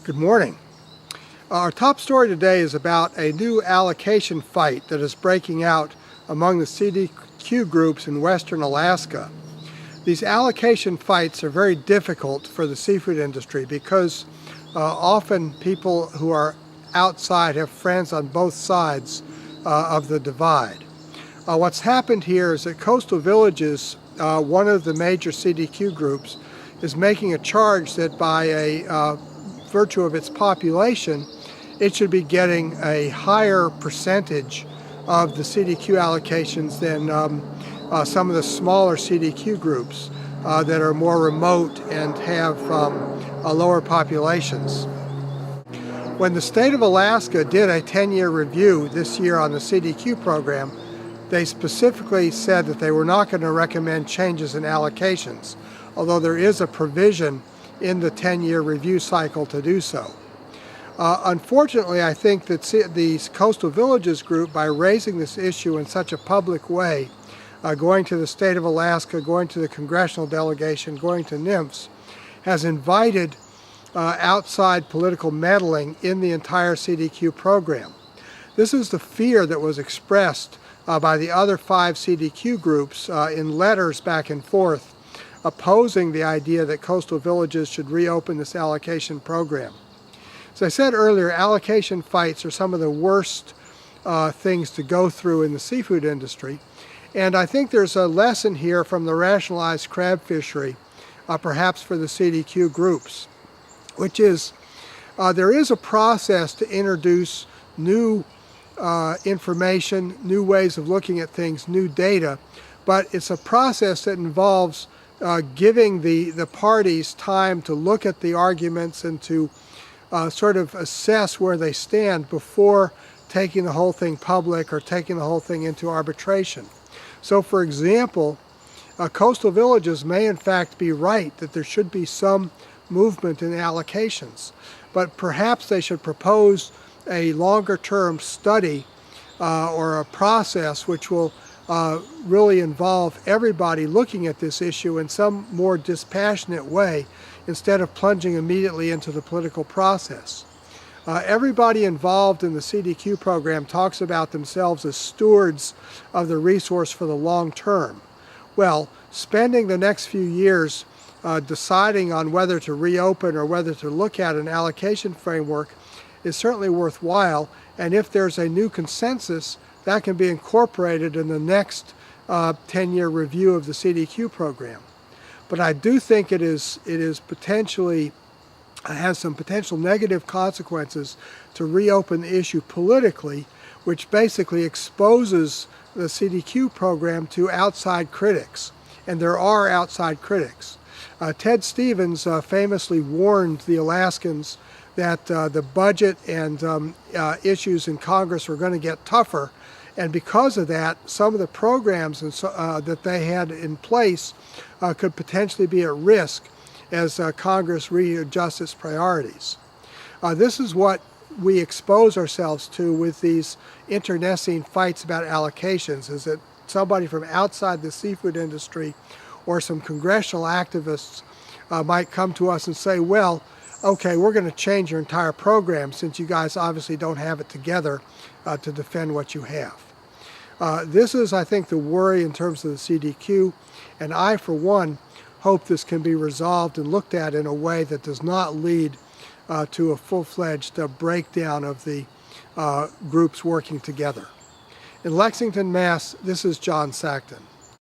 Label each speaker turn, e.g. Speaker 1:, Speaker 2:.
Speaker 1: Good morning. Our top story today is about a new allocation fight that is breaking out among the CDQ groups in Western Alaska. These allocation fights are very difficult for the seafood industry because often people who are outside have friends on both sides of the divide. What's happened here is that Coastal Villages, one of the major CDQ groups, is making a charge that by a virtue of its population, it should be getting a higher percentage of the CDQ allocations than some of the smaller CDQ groups that are more remote and have lower populations. When the state of Alaska did a 10-year review this year on the CDQ program, they specifically said that they were not going to recommend changes in allocations, although there is a provision in the 10-year review cycle to do so. Unfortunately, I think that the Coastal Villages group, by raising this issue in such a public way, going to the state of Alaska, going to the congressional delegation, going to NIMFS, has invited outside political meddling in the entire CDQ program. This is the fear that was expressed by the other 5 CDQ groups in letters back and forth opposing the idea that Coastal Villages should reopen this allocation program. As I said earlier, allocation fights are some of the worst things to go through in the seafood industry, and I think there's a lesson here from the rationalized crab fishery, perhaps for the CDQ groups, which is there is a process to introduce new information, new ways of looking at things, new data, but it's a process that involves giving the parties time to look at the arguments and to sort of assess where they stand before taking the whole thing public or taking the whole thing into arbitration. So for example, Coastal Villages may in fact be right that there should be some movement in allocations, but perhaps they should propose a longer term study or a process which will really involve everybody looking at this issue in some more dispassionate way instead of plunging immediately into the political process. Everybody involved in the CDQ program talks about themselves as stewards of the resource for the long term. Well, spending the next few years deciding on whether to reopen or whether to look at an allocation framework is certainly worthwhile, and if there's a new consensus, that can be incorporated in the next 10-year review of the CDQ program. But I do think it is potentially has some potential negative consequences to reopen the issue politically, which basically exposes the CDQ program to outside critics, and there are outside critics. Ted Stevens famously warned the Alaskans that the budget and issues in Congress were going to get tougher, and because of that, some of the programs that they had in place could potentially be at risk as Congress readjusts its priorities. This is what we expose ourselves to with these internecine fights about allocations, is that somebody from outside the seafood industry or some congressional activists might come to us and say, well, okay, we're going to change your entire program since you guys obviously don't have it together to defend what you have. This is, I think, the worry in terms of the CDQ, and I, for one, hope this can be resolved and looked at in a way that does not lead to a full-fledged breakdown of the groups working together. In Lexington, Mass., this is John Sackton.